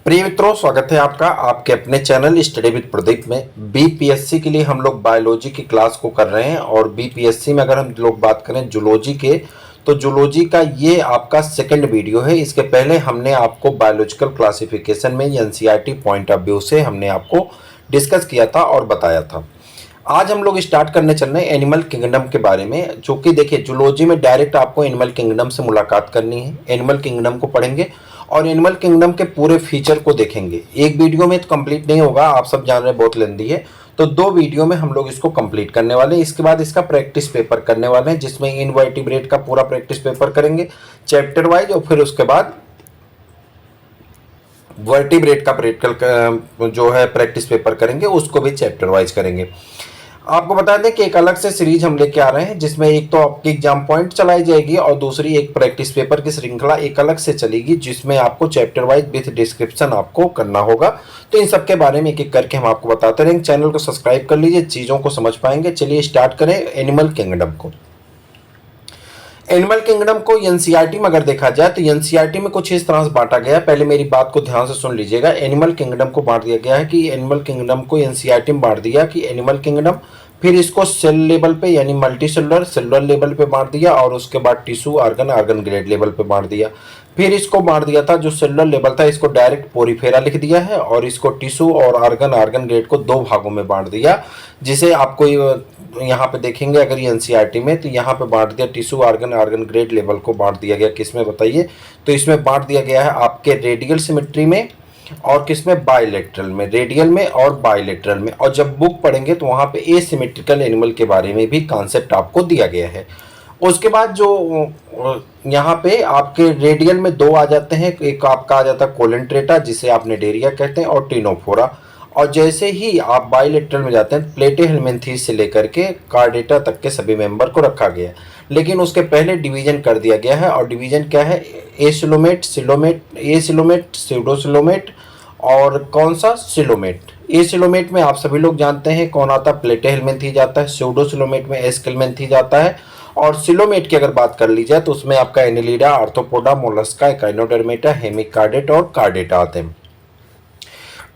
प्रिय मित्रों, स्वागत है आपका आपके अपने चैनल स्टडी विद प्रदीप में। बीपीएससी के लिए हम लोग बायोलॉजी की क्लास को कर रहे हैं और बीपीएससी में अगर हम लोग बात करें जूलॉजी के, तो जूलॉजी का ये आपका सेकंड वीडियो है। इसके पहले हमने आपको बायोलॉजिकल क्लासिफिकेशन में एनसीईआरटी पॉइंट ऑफ व्यू से हमने आपको डिस्कस किया था और बताया था। आज हम लोग स्टार्ट करने चल रहे हैं एनिमल किंगडम के बारे में, जो कि देखिए जूलॉजी में डायरेक्ट आपको एनिमल किंगडम से मुलाकात करनी है। एनिमल किंगडम को पढ़ेंगे और एनिमल किंगडम के पूरे फीचर को देखेंगे। एक वीडियो में तो कंप्लीट नहीं होगा, आप सब जान रहे हैं बहुत लेंदी है, तो 2 वीडियो में हम लोग इसको कंप्लीट करने वाले हैं। इसके बाद इसका प्रैक्टिस पेपर करने वाले हैं, जिसमें इनवर्टिब्रेट का पूरा प्रैक्टिस पेपर करेंगे चैप्टर वाइज, और फिर उसके बाद वर्टिब्रेट का प्रैक्टिकल जो है प्रैक्टिस पेपर करेंगे, उसको भी चैप्टर वाइज करेंगे। आपको बता दें कि एक अलग से सीरीज हम लेके आ रहे हैं, जिसमें एक तो आपकी एग्जाम पॉइंट चलाई जाएगी और दूसरी एक प्रैक्टिस पेपर की श्रृंखला एक अलग से चलेगी, जिसमें आपको चैप्टर वाइज विथ डिस्क्रिप्शन आपको करना होगा। तो इन सब के बारे में एक एक करके हम आपको बताते रहेंगे। चैनल को सब्सक्राइब कर लीजिए, चीज़ों को समझ पाएंगे। चलिए स्टार्ट करें एनिमल किंगडम को। एनिमल किंगडम को एनसीईआरटी में अगर देखा जाए तो एनसीईआरटी में कुछ इस तरह से बांटा गया है। पहले मेरी बात को ध्यान से सुन लीजिएगा। एनिमल किंगडम को बांट दिया गया है कि एनिमल किंगडम को एनसीईआरटी में बांट दिया कि एनिमल किंगडम, फिर इसको सेल लेवल पे यानी मल्टी सेलुलर लेवल पे बांट दिया, और उसके बाद टिश्यू ऑर्गन ग्रेड लेवल पे बांट दिया। फिर इसको बांट दिया था जो सेलुलर लेवल था, इसको डायरेक्ट पोरीफेरा लिख दिया है, और इसको टिश्यू और ऑर्गन ग्रेड को 2 भागों में बांट दिया, जिसे आपको यहाँ पे देखेंगे अगर ये एनसीईआरटी में, तो यहाँ पे बांट दिया टिश्यू ऑर्गन ग्रेड लेवल को बांट दिया गया। किसमें बताइए? तो इसमें बांट दिया गया है आपके रेडियल सिमेट्री में, और किसमें? बायलेटरल में, रेडियल में और बायलेटरल में। और जब बुक पढ़ेंगे तो वहाँ पे एसिमेट्रिकल एनिमल के बारे में भी कॉन्सेप्ट आपको दिया गया है। उसके बाद जो यहाँ पे आपके रेडियल में 2 आ जाते हैं, एक आपका आ जाता है कोलेंट्रेटा, जिसे आप निडेरिया कहते हैं, और टिनोफोरा। और जैसे ही आप बायलेटरल में जाते हैं, प्लेटेहेलमिन्थीस से लेकर के कार्डेटा तक के सभी मेंबर को रखा गया है। लेकिन उसके पहले डिवीजन कर दिया गया है, और डिवीजन क्या है? एसिलोमेट, सिलोमेट, एसिलोमेट, स्यूडोसिलोमेट और कौन सा? सिलोमेट। एसिलोमेट में आप सभी लोग जानते हैं कौन आता है? प्लेटेहेलमिन्थीस आता है। स्यूडोसिलोमेट में एस्केलमेंथीस आता है। और सिलोमेट की अगर बात कर ली जाए तो उसमें आपका एनिलिडा, आर्थ्रोपोडा, मोलस्का, एकाइनोडर्मेटा, हेमिकार्डेट और कार्डेटा आते हैं।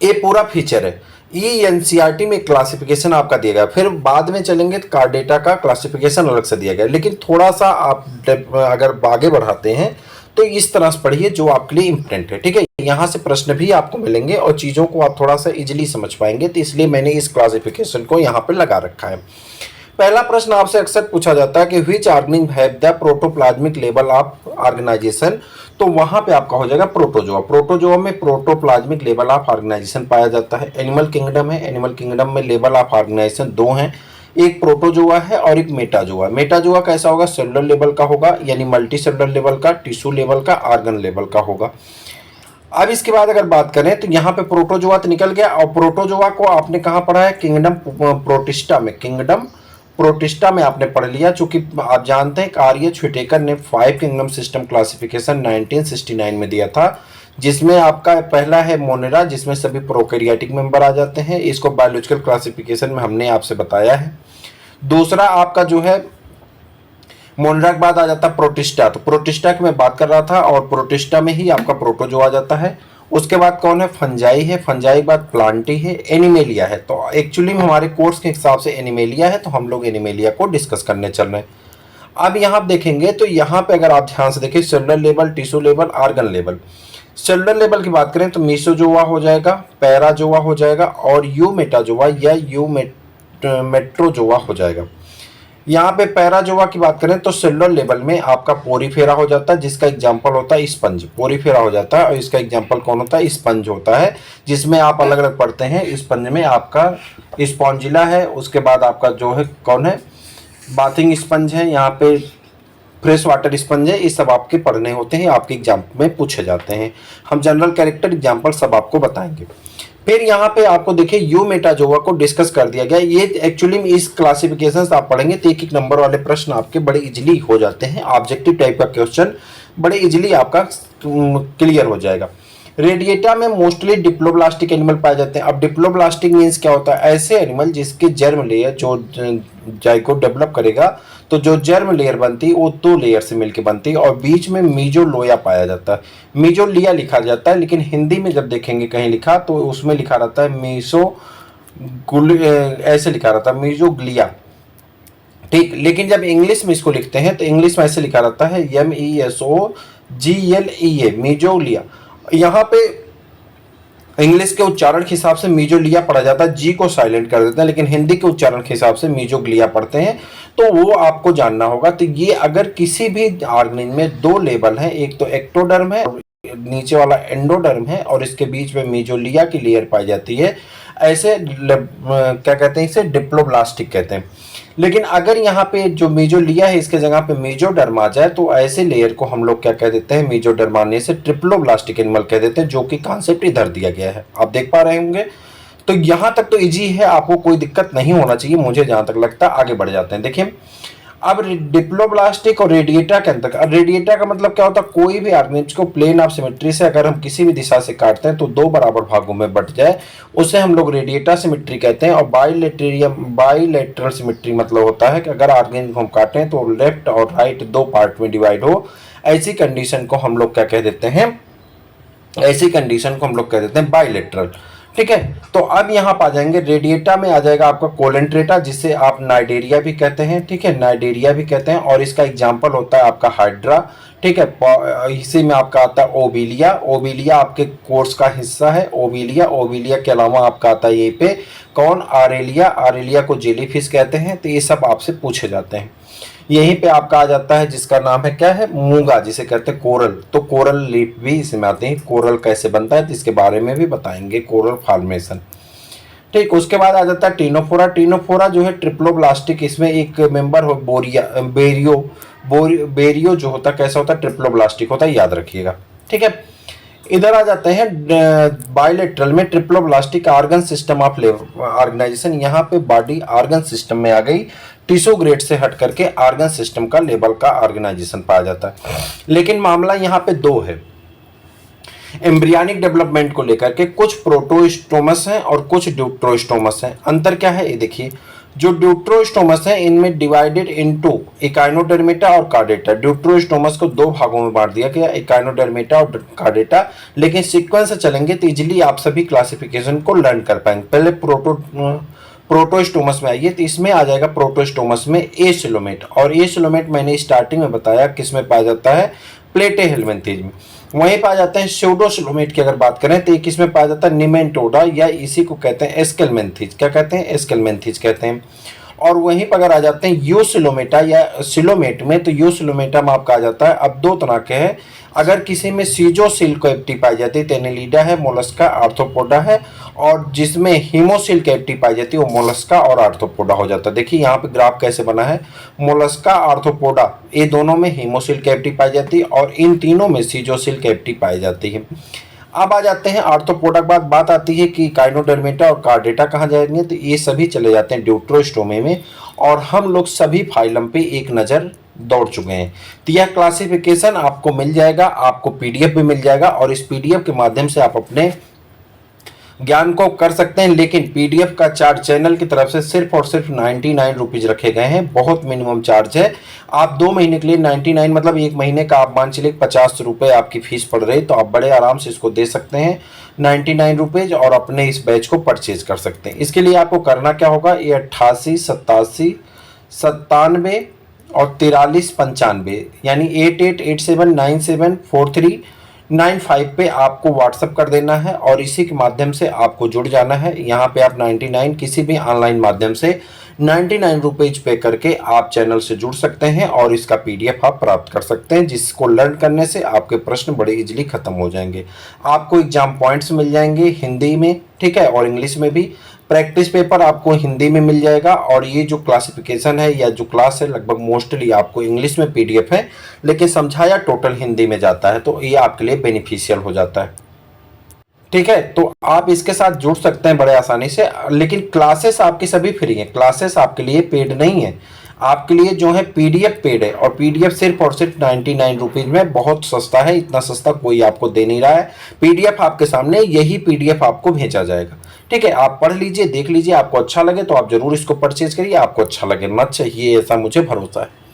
ये पूरा फीचर है। ये एनसीईआरटी में क्लासिफिकेशन आपका दिया गया, फिर बाद में चलेंगे तो कार्डेटा का क्लासिफिकेशन अलग से दिया गया। लेकिन थोड़ा सा आप अगर आगे बढ़ाते हैं तो इस तरह से पढ़िए जो आपके लिए इम्पोर्टेंट है, ठीक है। यहाँ से प्रश्न भी आपको मिलेंगे और चीज़ों को आप थोड़ा सा इजीली समझ पाएंगे, तो इसलिए मैंने इस क्लासिफिकेशन को यहाँ पे लगा रखा है। पहला प्रश्न आपसे अक्सर पूछा जाता है कि which organism have the protoplasmic level of organisation, तो वहां पे आपका हो जाएगा प्रोटोजोआ। प्रोटोजोआ में प्रोटोप्लाज्मिक लेवल ऑफ ऑर्गेनाइजेशन पाया जाता है। एनिमल किंगडम है, एनिमल किंगडम में लेवल ऑफ ऑर्गेनाइजेशन 2 हैं, एक प्रोटोजोआ है और एक मेटाजोआ। मेटाजोआ कैसा होगा? सेलुलर लेवल का होगा, यानी मल्टी सेलुलर लेवल का, टिश्यू लेवल का, ऑर्गन लेवल का होगा। अब इसके बाद अगर बात करें तो यहाँ पे प्रोटोजोआ तो निकल गया, और प्रोटोजोआ को आपने कहाँ पढ़ा है? किंगडम प्रोटिस्टा में, किंगडम प्रोटिस्टा में आपने पढ़ लिया। चूंकि आप जानते हैं आर.एच. व्हिटेकर ने 5 किंगडम सिस्टम क्लासिफिकेशन 1969 में दिया था, जिसमें आपका पहला है मोनेरा, जिसमें सभी प्रोकैरियोटिक मेंबर आ जाते हैं। इसको बायोलॉजिकल क्लासिफिकेशन में हमने आपसे बताया है। दूसरा आपका जो है मोनेरा के बाद आ जाता है प्रोटिस्टा, तो प्रोटिस्टा की मैं बात कर रहा था, और प्रोटिस्टा में ही आपका प्रोटोजोआ आ जाता है। उसके बाद कौन है? फंजाई है, फंजाई के बाद प्लांटी है, एनिमेलिया है। तो एक्चुअली में हमारे कोर्स के हिसाब से एनिमेलिया है, तो हम लोग एनिमेलिया को डिस्कस करने चल रहे हैं। अब यहाँ देखेंगे तो यहाँ पे अगर आप ध्यान से देखिए, cellular level, tissue level, organ level. Cellular level की बात करें तो मीसोजोआ हो जाएगा, पैराजोआ हो जाएगा, और यू मेटाजोआ या यू मेट्रोजोआ हो जाएगा। यहाँ पे पैराजोआ की बात करें तो सेलुलर लेवल में आपका पोरीफेरा हो जाता है, जिसका एग्जाम्पल होता है स्पंज। पोरीफेरा हो जाता है, और इसका एग्जाम्पल कौन होता है? स्पंज होता है, जिसमें आप अलग अलग पढ़ते हैं। स्पंज में आपका स्पॉन्जिला है, उसके बाद आपका जो है कौन है? बाथिंग स्पंज है, यहाँ पे फ्रेश वाटर स्पंज है। ये सब आपके पढ़ने होते हैं, आपके एग्जाम में पूछे जाते हैं। हम जनरल कैरेक्टर एग्जाम्पल सब आपको बताएंगे। फिर यहाँ पे आपको देखिए यू मेटाजोआ को डिस्कस कर दिया गया। ये एक्चुअली में इस क्लासिफिकेशन से आप पढ़ेंगे तो एक नंबर वाले प्रश्न आपके बड़े इजीली हो जाते हैं। ऑब्जेक्टिव टाइप का क्वेश्चन बड़े इजीली आपका क्लियर हो जाएगा। रेडिएटा में मोस्टली डिप्लोब्लास्टिक एनिमल पाए जाते हैं। अब डिप्लोब्लास्टिक मीन्स क्या होता है, ऐसे एनिमल जिसके जर्म लेयर जो जाइगोट डेवलप करेगा तो जो जर्म लेयर बनती है वो दो लेयर से मिलकर बनती है और बीच में मीजोलोया पाया जाता है। मीजोलिया लिखा जाता है, लेकिन हिंदी में जब देखेंगे कहीं लिखा तो उसमें लिखा रहता है ऐसे लिखा रहता है मीजोग्लिया, ठीक। लेकिन जब इंग्लिश में इसको लिखते हैं तो इंग्लिश में ऐसे लिखा रहता है MESOGLEA, मीजोलिया। यहाँ पे इंग्लिश के उच्चारण के हिसाब से मीजोलिया पढ़ा जाता है, जी को साइलेंट कर देते हैं, लेकिन हिंदी के उच्चारण के हिसाब से मीजोग्लिया पढ़ते हैं। तो वो आपको जानना होगा। तो ये अगर किसी भी ऑर्गेनिज्म में दो लेवल हैं, एक तो एक्टोडर्म है, नीचे वाला एंडोडर्म है और इसके बीच में मीजोलिया की लेयर पाई जाती है, ऐसे क्या कहते हैं, इसे डिप्लोब्लास्टिक कहते हैं। लेकिन अगर यहाँ पे जो मीजोलिया है इसके जगह पे मीजोडर्म आ जाए तो ऐसे लेयर को हम लोग क्या कह देते हैं, मीजोडर्म आने से ट्रिप्लोब्लास्टिक एनिमल कह देते हैं, जो कि कॉन्सेप्ट इधर दिया गया है, आप देख पा रहे होंगे। तो यहाँ तक तो इजी है, आपको कोई दिक्कत नहीं होना चाहिए, मुझे जहाँ तक लगता है। आगे बढ़ जाते हैं। देखिए अब डिप्लोब्लास्टिक और रेडिएटा के अंतर। अब रेडिएटा का मतलब क्या होता है, कोई भी ऑर्गेनिज्म को प्लेन ऑफ सिमेट्री से अगर हम किसी भी दिशा से काटते हैं तो दो बराबर भागों में बट जाए, उसे हम लोग रेडिएटा सिमेट्री कहते हैं। और बाइलेटरल सिमेट्री मतलब होता है कि अगर ऑर्गेनिज्म को हम काटें तो लेफ्ट और राइट दो पार्ट में डिवाइड हो, ऐसी कंडीशन को हम लोग क्या कह देते हैं, ऐसी कंडीशन को हम लोग कह देते हैं बाइलेटरल, ठीक है। तो अब यहाँ पर आ जाएंगे, रेडिएटा में आ जाएगा आपका कोलेंट्रेटा, जिसे आप नाइडेरिया भी कहते हैं, ठीक है, नाइडेरिया भी कहते हैं। और इसका एग्जाम्पल होता है आपका हाइड्रा, ठीक है। इसी में आपका आता है ओबिलिया, ओबिलिया आपके कोर्स का हिस्सा है। ओबिलिया, ओबिलिया के अलावा आपका आता है ये पे कौन, आरेलिया, आरेलिया को जेलीफिश कहते हैं। तो ये सब आपसे पूछे जाते हैं। यहीं पे आपका आ जाता है जिसका नाम है क्या है, मूंगा, जिसे कहते हैं कोरल। तो कोरल लीफ भी इसमें आते हैं। कोरल कैसे बनता है तो इसके बारे में भी बताएंगे, कोरल फॉर्मेशन, ठीक। उसके बाद आ जाता है टीनोफोरा। टीनोफोरा जो है ट्रिप्लोब्लास्टिक, इसमें एक मेंबर हो बेरियो जो होता है कैसा होता है, ट्रिप्लोब्लास्टिक होता है, याद रखिएगा, ठीक है। इधर आ जाते हैं बायलेटरल में, triploblastic organ system of organisation. यहाँ पे बॉडी ऑर्गन सिस्टम में आ गई, टिश्यू ग्रेड से हट करके ऑर्गन सिस्टम का लेवल का ऑर्गेनाइजेशन पाया जाता है। लेकिन मामला यहाँ पे दो है, एम्ब्रियनिक डेवलपमेंट को लेकर के। कुछ प्रोटोस्टोमस हैं और कुछ ड्यूट्रोस्टोमस हैं। अंतर क्या है ये देखिए, जो ड्यूट्रोस्टोमस है इनमें डिवाइडेड इनटू इकाइनोडर्मेटा और कार्डेटा। ड्यूट्रोस्टोमस को दो भागों में बांट दिया गया, इकाइनोडर्मेटा और कार्डेटा। लेकिन सीक्वेंस से चलेंगे तो इजिली आप सभी क्लासिफिकेशन को लर्न कर पाएंगे। पहले प्रोटोस्टोमस में आइए, तो इसमें आ जाएगा प्रोटोस्टोमस में एसिलोमेट। और एसिलोमेट मैंने स्टार्टिंग में बताया किस में पाया जाता है, प्लेटेहेल्मिन्थेज में। वहीं पाया जाता है स्यूडोसिलोमेट की अगर बात करें तो किस में पाया जाता है, निमेटोडा, या इसी को कहते हैं एस्केलमेंथीज। क्या कहते हैं, एस्केलमेंथीज कहते हैं। और वहीं पर अगर आ जाते हैं यूसिलोमेटा या सिलोमेट में, तो यूसिलोमेटा में आपका आ जाता है, अब दो तरह के हैं। अगर किसी में सीजोसिल कैविटी पाई जाती है, टेनेलिडा है, मोलस्का, आर्थ्रोपोडा है। और जिसमें हीमोसिल कैविटी पाई जाती है वो मोलस्का और आर्थ्रोपोडा हो जाता है। देखिए यहाँ पे ग्राफ कैसे बना है, मोलस्का, आर्थ्रोपोडा, ये दोनों में हीमोसिल कैविटी पाई जाती है और इन तीनों में सीजोसिल कैविटी पाई जाती है। अब आ जाते हैं आर्थ्रोपोडा के बाद बात आती है कि काइनोडर्मेटा और कार्डेटा कहाँ जाएंगे, तो ये सभी चले जाते हैं ड्यूट्रोस्टोमे में। और हम लोग सभी फाइलम पे एक नज़र दौड़ चुके हैं। तो यह क्लासिफिकेशन आपको मिल जाएगा, आपको पीडीएफ भी मिल जाएगा और इस पीडीएफ के माध्यम से आप अपने ज्ञान को कर सकते हैं। लेकिन पीडीएफ का चार्ज चैनल की तरफ से सिर्फ और सिर्फ 99 रुपीज़ रखे गए हैं, बहुत मिनिमम चार्ज है। आप 2 महीने के लिए 99 मतलब 1 महीने का आप मान चलिए 50 रुपये आपकी फीस पड़ रही, तो आप बड़े आराम से इसको दे सकते हैं 99 रुपीज़ और अपने इस बैच को परचेज कर सकते हैं। इसके लिए आपको करना क्या होगा, ये 88 87 97 और 43 95 यानी 8887974395 पे आपको व्हाट्सअप कर देना है और इसी के माध्यम से आपको जुड़ जाना है। यहाँ पे आप 99 किसी भी ऑनलाइन माध्यम से 99 रुपीज़ पे करके आप चैनल से जुड़ सकते हैं और इसका पीडीएफ आप प्राप्त कर सकते हैं, जिसको लर्न करने से आपके प्रश्न बड़े इजीली खत्म हो जाएंगे। आपको एग्जाम पॉइंट्स मिल जाएंगे हिंदी में, ठीक है, और इंग्लिश में भी। प्रैक्टिस पेपर आपको हिंदी में मिल जाएगा और ये जो क्लासिफिकेशन है या जो क्लास है लगभग मोस्टली आपको इंग्लिश में पीडीएफ है, लेकिन समझाया टोटल हिंदी में जाता है, तो ये आपके लिए बेनिफिशियल हो जाता है। ठीक है, तो आप इसके साथ जुड़ सकते हैं बड़े आसानी से। लेकिन क्लासेस आपकी सभी फ्री हैं, क्लासेस आपके लिए पेड नहीं है। आपके लिए जो है पीडीएफ पेड है, और पीडीएफ सिर्फ और सिर्फ 99 रुपीज में, बहुत सस्ता है, इतना सस्ता कोई आपको दे नहीं रहा है। पीडीएफ आपके सामने, यही पीडीएफ आपको भेजा जाएगा। ठीक है, आप पढ़ लीजिए, देख लीजिए, आपको अच्छा लगे तो आप जरूर इसको परचेज करिए, आपको अच्छा लगे मत चाहिए, ऐसा मुझे भरोसा है।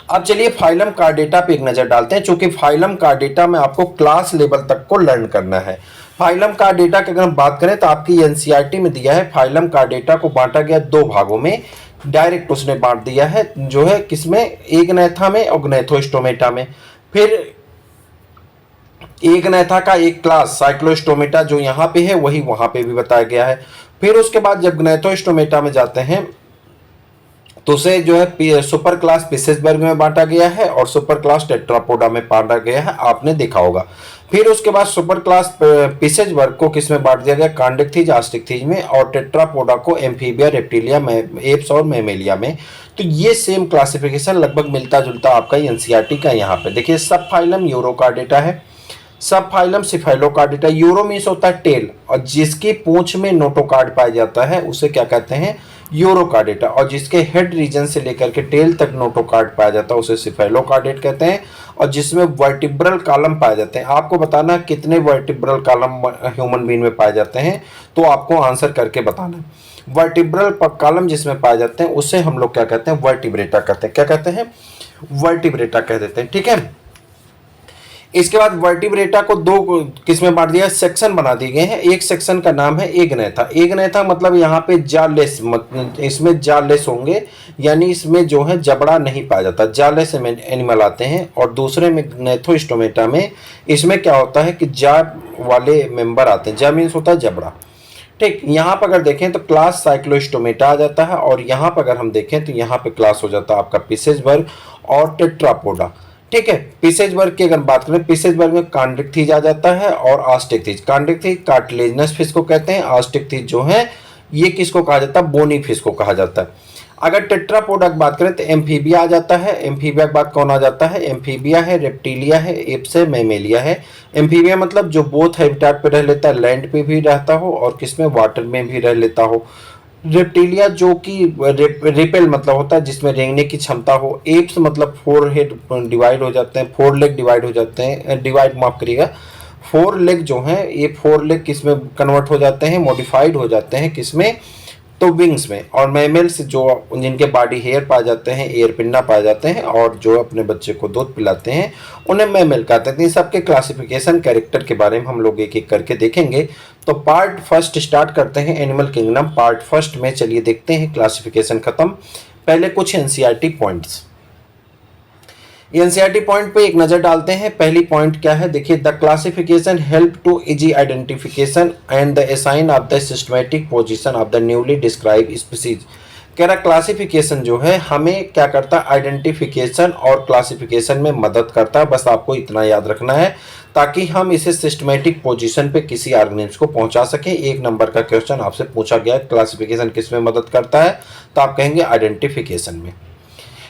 अब चलिए फाइलम कार्ड डेटा पे एक नजर डालते हैं, चूंकि फाइलम कार्ड डेटा में आपको क्लास लेवल तक को लर्न करना है। फाइलम कार्ड डेटा की अगर हम बात करें तो आपकी एनसीईआरटी में दिया है, फाइलम कार्ड डेटा को बांटा गया दो भागों में, डायरेक्ट उसने बांट दिया है, जो है किसमें, एगनैथा में और ग्नैथोस्टोमेटा में। फिर एगनैथा का एक क्लास साइक्लोस्टोमेटा जो यहाँ पे है वही वहां पे भी बताया गया है। फिर उसके बाद जब ग्नैथोस्टोमेटा में जाते हैं तो उसे जो है सुपर क्लास पिसेसबर्ग में बांटा गया है और सुपर क्लास टेट्रापोडा में बांटा गया है, आपने देखा होगा। फिर उसके बाद सुपर क्लास पिसेसबर्ग को किस में बांट दिया गया, कांडिकथीज आस्टिकथीज में, और टेट्रापोडा को एम्फीबिया, रेप्टिलिया, एप्स और मैमेलिया में। तो ये सेम क्लासिफिकेशन लगभग मिलता जुलता आपका एनसीईआरटी का यहाँ पे देखिए। सब फाइलम यूरोकार्डेटा है, सब फाइलम सिफाइलोकार्डेटा। यूरो मीन्स होता है टेल, और जिसकी पूंछ में नोटोकार्ड पाया जाता है उसे क्या कहते हैं, यूरोकार्डेटा। और जिसके हेड रीजन से लेकर के टेल तक नोटोकार्ड पाया जाता है उसे सिफाइलोकार्डेट कहते हैं। और जिसमें वर्टिब्रल कॉलम पाए जाते हैं, आपको बताना कितने वर्टिब्रल कॉलम ह्यूमन बीइंग में पाए जाते हैं, तो आपको आंसर करके बताना है। वर्टिब्रल कॉलम जिसमें पाए जाते हैं उसे हम लोग क्या कहते हैं, वर्टिब्रेटा कहते हैं। क्या कहते हैं, वर्टिब्रेटा कह देते हैं। ठीक है, इसके बाद वर्टिब्रेटा को दो किसमें बांट दिया, सेक्शन बना दिए गए हैं। एक सेक्शन का नाम है एगनैथा। एगनैथा मतलब यहाँ पे जालेस, इसमें जालेस होंगे, यानी इसमें जो है जबड़ा नहीं पाया जाता, जालेस एनिमल आते हैं। और दूसरे में ग्नैथोस्टोमेटा में इसमें क्या होता है कि जा वाले मेंबर आते हैं, जा मीन्स होता है जबड़ा। ठीक, यहाँ पर अगर देखें तो क्लास साइक्लोस्टोमेटा आ जाता है, और यहाँ पर अगर हम देखें तो यहाँ पे क्लास हो जाता है आपका पिसेसबर्ग और टेट्रापोडा। ठीक है, पिसेसबर्ग की अगर बात करें, पिसेसबर्ग में कांडिकथीज आ जाता है और आस्टिकथीज। कांडिकथीज कार्टिलेजिनस फिश को कहते हैं, आस्टिकथीज जो है ये किसको कहा जाता है, बोनी फिश को कहा जाता है। अगर टेट्रापोडा की बात करें तो एम्फीबिया आ जाता है। एम्फीबिया के बाद कौन आ जाता है, एम्फीबिया है, रेप्टिलिया है, एप्स है, मैमेलिया है। एम्फीबिया मतलब जो बोथ हैबिटेट पे रह लेता है, लैंड पे भी रहता हो और किसमें, वाटर में भी रह लेता हो। रेप्टिलिया जो कि रिपेल मतलब होता है जिसमें रेंगने की क्षमता हो। एप्स मतलब फोर हेड डिवाइड हो जाते हैं, फोर लेग डिवाइड हो जाते हैं, डिवाइड माफ करिएगा, फोर लेग जो हैं ये फोर लेग किसमें कन्वर्ट हो जाते हैं, मॉडिफाइड हो जाते हैं किसमें, तो विंग्स में। और मैमल्स जो जिनके बॉडी हेयर पाए जाते हैं, एयर पिंडा पाए जाते हैं और जो अपने बच्चे को दूध पिलाते हैं उन्हें मैमल कहते हैं। इन सबके क्लासिफिकेशन कैरेक्टर के बारे में हम लोग एक एक करके देखेंगे। तो पार्ट फर्स्ट स्टार्ट करते हैं, एनिमल किंगडम पार्ट फर्स्ट में। चलिए देखते हैं, क्लासिफिकेशन खत्म, पहले कुछ एनसीईआरटी पॉइंट्स। एनसीईआरटी पॉइंट पे एक नजर डालते हैं। पहली पॉइंट क्या है, देखिए, the classification help to easy identification and the assign of the systematic position of the newly describe species. कह रहा क्लासिफिकेशन जो है हमें क्या करता है, आइडेंटिफिकेशन और क्लासिफिकेशन में मदद करता है। बस आपको इतना याद रखना है ताकि हम इसे सिस्टमैटिक पोजीशन पे किसी ऑर्गेनिज्म को पहुंचा सकें। एक नंबर का क्वेश्चन आपसे पूछा गया है, क्लासिफिकेशन किस में मदद करता है, तो आप कहेंगे आइडेंटिफिकेशन में।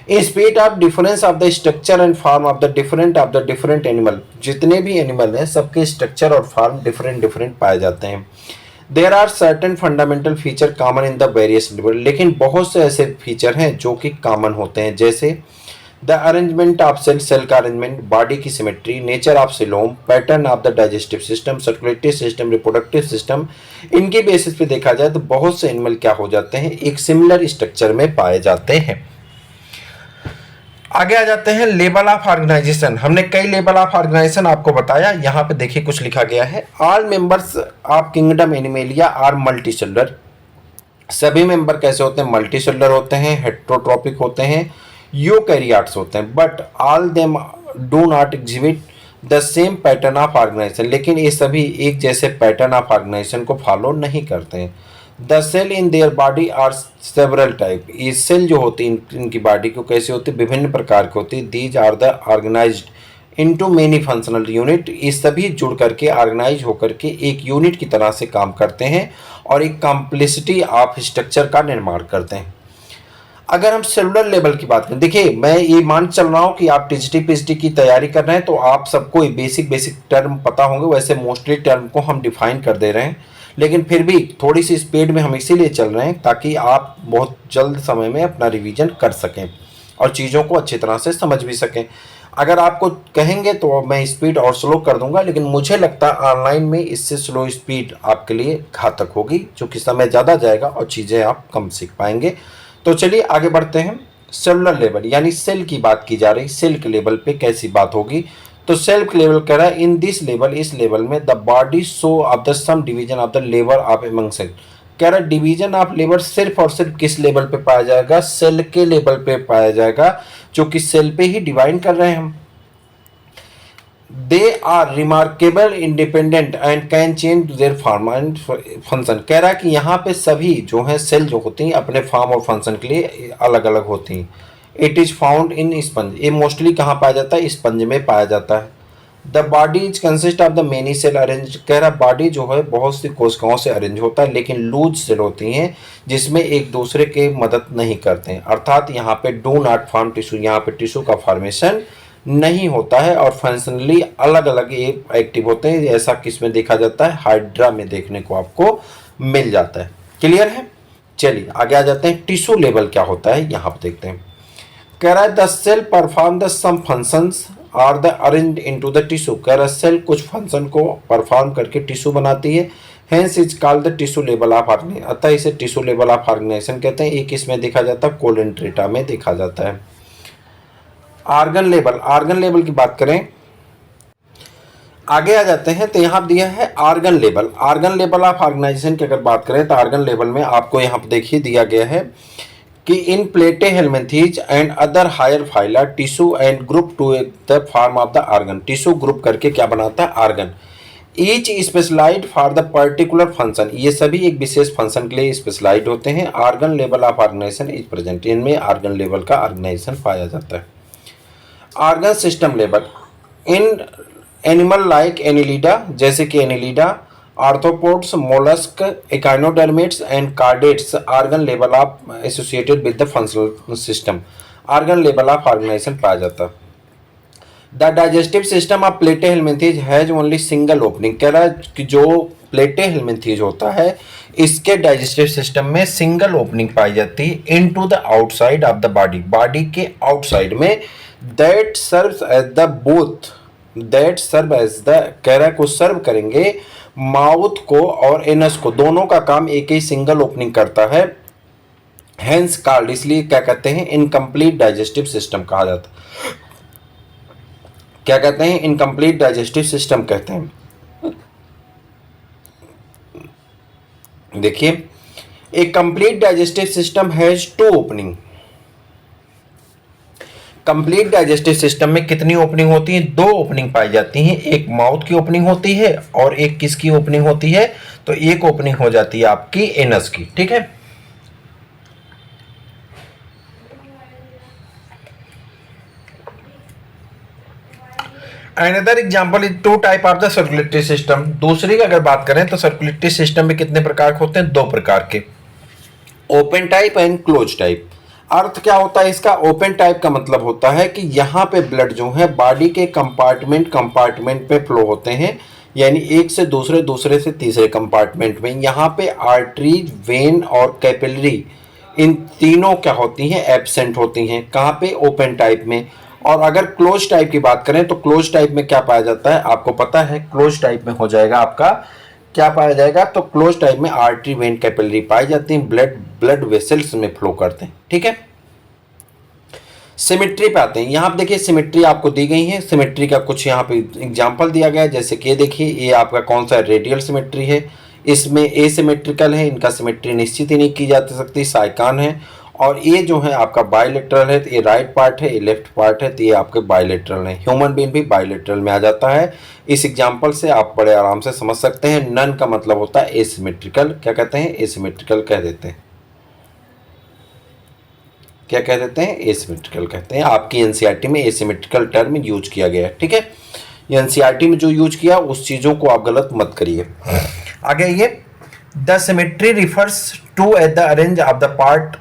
In spite of difference of the structure and form of the different animal, जितने भी एनिमल हैं सबके स्ट्रक्चर और फॉर्म डिफरेंट पाए जाते हैं। There are certain fundamental feature common in the various animal, लेकिन बहुत से ऐसे फीचर हैं जो कि कॉमन होते हैं, जैसे द अरेंजमेंट ऑफ सेल का अरेंजमेंट, बॉडी की symmetry, nature of coelom, pattern of the digestive system, circulatory system, reproductive system. इनके बेसिस पे देखा जाए तो बहुत से एनिमल क्या हो जाते हैं, एक सिमिलर स्ट्रक्चर में पाए जाते हैं। आगे आ जाते हैं लेवल ऑफ ऑर्गेनाइजेशन। हमने कई लेवल ऑफ ऑर्गेनाइजेशन आपको बताया, यहाँ पे देखिए कुछ लिखा गया है। All members of kingdom Animalia are multicellular. सभी मेंबर कैसे होते हैं, मल्टी सेलुलर होते हैं, हेट्रोट्रोपिक होते हैं, यूकैरियोट्स होते हैं। But all them do not exhibit the same pattern of organisation, लेकिन ये सभी एक जैसे पैटर्न ऑफ ऑर्गेनाइजेशन को फॉलो नहीं करते हैं। The cell in their body are several type. ये सेल जो होती है इनकी बॉडी को कैसे होती है, विभिन्न प्रकार की होती है। These are the organised into many functional unit. ये सभी जुड़ करके ऑर्गेनाइज होकर के एक यूनिट की तरह से काम करते हैं और एक कॉम्प्लेक्सिटी ऑफ स्ट्रक्चर का निर्माण करते हैं। अगर हम सेलुलर लेवल की बात करें, देखिए मैं ये मान चल रहा हूँ कि आप टीजीटी पीएचडी की तैयारी कर रहे हैं तो आप सबको बेसिक बेसिक टर्म पता होंगे, वैसे मोस्टली टर्म को हम डिफाइन कर दे रहे हैं, लेकिन फिर भी थोड़ी सी स्पीड में हम इसीलिए चल रहे हैं ताकि आप बहुत जल्द समय में अपना रिवीजन कर सकें और चीज़ों को अच्छी तरह से समझ भी सकें। अगर आपको कहेंगे तो मैं स्पीड और स्लो कर दूंगा, लेकिन मुझे लगता है ऑनलाइन में इससे स्लो स्पीड आपके लिए घातक होगी, क्योंकि समय ज़्यादा जाएगा और चीज़ें आप कम सीख पाएंगे। तो चलिए आगे बढ़ते हैं। सेलुलर लेवल यानी सेल की बात की जा रही, सेल के लेवल पे कैसी बात होगी। तो सेल के लेवल कह रहा है इन दिस लेवल, इस लेवल में the body show of the some division of the लेवर ऑफ एमंग सेल। कह रहा है डिवीजन ऑफ लेवर सिर्फ और सिर्फ किस लेवल पे पाया जाएगा, सेल के लेवल पे पाया जाएगा, जो कि सेल पे ही डिवाइड कर रहे हैं हम। They are remarkable independent and can change their form and function. कह रहा है कि यहाँ पे सभी जो है सेल जो होती हैं अपने फॉर्म और फंक्शन के लिए अलग अलग होती हैं। It is found in sponge, ये मोस्टली कहाँ पाया जाता है, स्पंज में पाया जाता है। The body is consist of the many cell arrange. कह रहा बॉडी जो है बहुत सी कोशिकाओं से अरेंज होता है, लेकिन लूज सेल होती हैं जिसमें एक दूसरे के मदद नहीं करते हैं, अर्थात यहाँ पे डू नॉट फॉर्म टिश्यू, यहाँ पे टिश्यू का फॉर्मेशन नहीं होता है और फंक्शनली अलग अलग ये एक्टिव होते हैं। ऐसा किस में देखा जाता है, हाइड्रा में देखने को आपको मिल जाता है। क्लियर है। चलिए आगे आ जाते हैं, टिश्यू लेवल क्या होता है यहाँ पे देखते हैं। कह रहा है the cell perform the some functions are the arrange into the tissue. कह रहा है सेल कुछ फंक्शन को परफॉर्म करके टिश्यू बनाती है, hence is called the tissue level of organisation. अतः इसे टिश्यू लेवल ऑफ ऑर्गेनाइजेशन कहते हैं। एक इसमें देखा जाता है कोलेंट्रेटा में देखा जाता है। आर्गन लेवल, आर्गन लेवल की बात करें, आगे आ जाते हैं तो यहाँ दिया है organ level. Organ level of organisation की अगर बात करें तो आर्गन लेवल में आपको यहाँ पर देखिए दिया गया है कि in Platyhelminthes and other higher phyla tissue and group to the form of the organ. Tissue group करके क्या बनाता है, organ. Each specialised for the particular function, ये सभी एक विशेष फंक्शन के लिए स्पेशलाइज्ड होते हैं। Organ level of organisation is present, इनमें आर्गन लेवल का ऑर्गेनाइजेशन पाया जाता है। Organ system level in animal like Annelida, जैसे कि Annelida, arthropods, molluscs, echinoderms and chordates, organ level of associated with the functional system, organ level of organisation पाया जाता है। The digestive system of Platyhelminthes has only single opening. कह रहा है कि जो प्लेटेहेल्मिंथीज होता है इसके डाइजेस्टिव सिस्टम में सिंगल ओपनिंग पाई जाती है into the outside of the body, body के आउटसाइड में। That serves as the both, that serve as the, कह रहा है को सर्व करेंगे माउथ को और एनस को, दोनों का काम एक ही सिंगल ओपनिंग करता है। हेंस कॉल्ड, इसलिए क्या कहते हैं, इनकम्प्लीट डाइजेस्टिव सिस्टम कहा जाता है। क्या कहते हैं, इनकम्प्लीट डाइजेस्टिव सिस्टम कहते हैं। देखिए a complete digestive system has two opening. Complete digestive system में कितनी ओपनिंग होती है, दो ओपनिंग पाई जाती हैं। एक माउथ की ओपनिंग होती है और एक किसकी ओपनिंग होती है, तो एक ओपनिंग हो जाती है आपकी एनस की। ठीक है। Another example is two type of the circulatory system. दूसरी की अगर बात करें तो सर्कुलेटरी सिस्टम में कितने प्रकार होते हैं, दो प्रकार के, open type and close type. अर्थ क्या होता है इसका, ओपन टाइप का मतलब होता है कि यहाँ पे ब्लड जो है बॉडी के कंपार्टमेंट पे फ्लो होते हैं, यानी एक से दूसरे, दूसरे से तीसरे कंपार्टमेंट में। यहाँ पे आर्टरीज, वेन और कैपिलरी, इन तीनों क्या होती हैं, एब्सेंट होती हैं। कहाँ पे, ओपन टाइप में। और अगर क्लोज टाइप की बात करें तो क्लोज टाइप में क्या पाया जाता है, आपको पता है, क्लोज टाइप में हो जाएगा आपका क्या पाया जाएगा, तो क्लोज टाइप में आर्टरी, वेन, कैपिलरी पाई जाती हैं, ब्लड वेसल्स में फ्लो करते हैं। ठीक है। सिमेट्री पे आते हैं। यहाँ पे देखिए सिमेट्री आपको दी गई है, सिमेट्री का कुछ यहाँ पे एग्जांपल दिया गया है, जैसे कि देखिए ये आपका कौन सा रेडियल सिमेट्री है, इसमें एसिमेट्रिकल है, इनका सिमेट्री निश्चित ही नहीं की जा सकती, साइकान है। और ये जो है आपका बायलेटरल है, तो ये राइट पार्ट है, ये लेफ्ट पार्ट है, तो ये आपके बायलेटरल है। ह्यूमन बीइंग भी बायलेटरल में आ जाता है। इस एग्जांपल से आप बड़े आराम से समझ सकते हैं। नन का मतलब होता है एसिमेट्रिकल, क्या कहते हैं, एसिमेट्रिकल कह देते हैं। क्या कह देते हैं, एसिमेट्रिकल कहते हैं। आपकी एनसीईआरटी में एसिमेट्रिकल टर्म यूज किया गया है। ठीक है। एनसीईआरटी में जो यूज किया उस चीज़ों को आप गलत मत करिए। आगे ये the symmetry refers to at the arrange of the part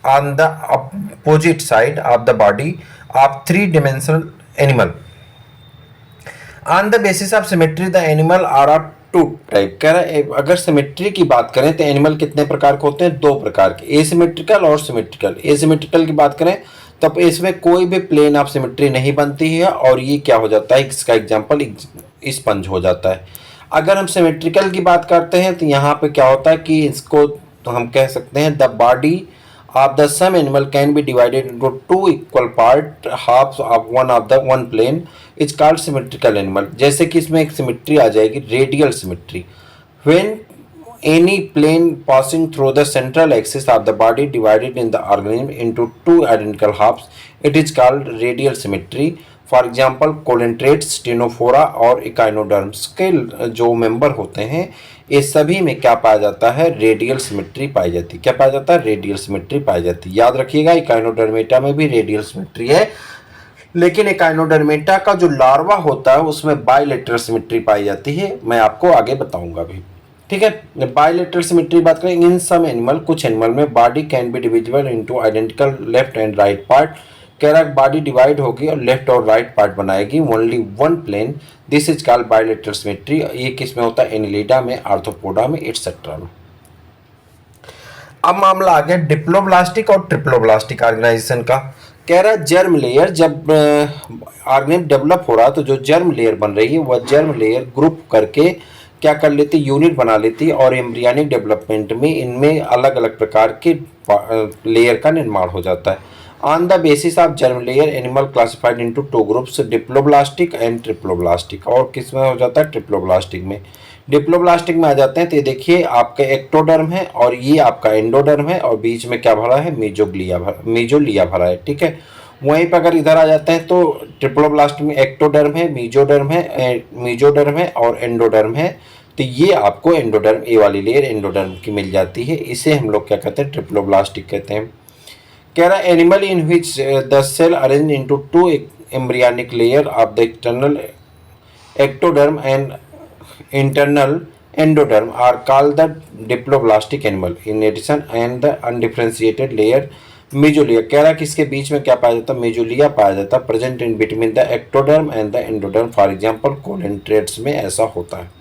on the opposite side of the body of three-dimensional animal. On the basis of symmetry, the animal are of two type. कह रहा है अगर symmetry की बात करें तो animal कितने प्रकार के होते हैं? दो प्रकार के, एसिमेट्रिकल और सिमेट्रिकल. एसिमेट्रिकल की बात करें तब इसमें कोई भी प्लेन ऑफ सिमेट्री नहीं बनती है और ये क्या हो जाता है, इसका एग्जांपल स्पंज हो जाता है. अगर हम सिमेट्रिकल की बात करते हैं तो यहाँ पे क्या होता है कि इसको तो हम कह सकते हैं the body of the same animal can be divided into two equal part halves of one plane is called symmetrical animal. जैसे कि इसमें एक सिमेट्री आ जाएगी, radial symmetry. when any plane passing through the central axis of the body divided in the organism into two identical halves, it is called radial symmetry. For example coelenterates, Ctenophora और echinoderms के जो member होते हैं ये सभी में क्या पाया जाता है? रेडियल सिमेट्री पाई जाती है. क्या पाया जाता है? रेडियल सिमेट्री पाई जाती है. याद रखिएगा इकाइनोडर्मेटा में भी रेडियल सिमेट्री है, लेकिन इकाइनोडर्मेटा का जो लार्वा होता है उसमें बायलेटरल सिमेट्री पाई जाती है. मैं आपको आगे बताऊंगा भी. ठीक है, बायलेटरल सिमेट्री बात करें. इन सम एनिमल, कुछ एनिमल में body can be divisible into identical left and right part. कह रहा है बॉडी डिवाइड होगी और लेफ्ट और राइट पार्ट बनाएगी, only one plane. This is called bilateral symmetry. ये किस में होता है? एनिलिडा में, आर्थ्रोपोडा में, एटसेट्रा में. अब मामला आ गया डिप्लोब्लास्टिक और ट्रिप्लोब्लास्टिक ऑर्गेनाइजेशन का. कह रहा है जर्म लेयर, जब ऑर्गेनिज्म डेवलप हो रहा है तो जो जर्म लेयर बन रही है वह जर्म लेयर ग्रुप करके क्या कर लेती, यूनिट बना लेती और एम्ब्रियनिक डेवलपमेंट में इनमें अलग अलग प्रकार के लेयर का निर्माण हो जाता है. On the basis of germ layer, animal classified into two groups, diploblastic and triploblastic. और किस में हो जाता है? ट्रिप्लोब्लास्टिक में. डिप्लोब्लास्टिक में आ जाते हैं तो ये देखिए आपका एक्टोडर्म है और ये आपका एंडोडर्म है और बीच में क्या भरा है? मीजोलिया भरा है. ठीक है, वहीं पर अगर इधर आ जाते हैं तो ट्रिप्लोब्लास्टिक में एक्टोडर्म है, मीजोडर्म है और एंडोडर्म है. तो ये आपको एंडोडर्म, ए वाली लेयर एंडोडर्म की मिल जाती है. इसे हम लोग क्या कहते हैं? ट्रिप्लोब्लास्टिक कहते हैं. कह रहा है animal in which the cell arrange into two embryonic layer of the external ectoderm and internal endoderm are called the diploblastic animal. In addition and the undifferentiated layer mesoglea. कह रहा है कि इसके बीच में क्या पाया जाता है? मेजोलिया पाया जाता है, present in between the ectoderm and the endoderm. For example coelenterates में ऐसा होता है.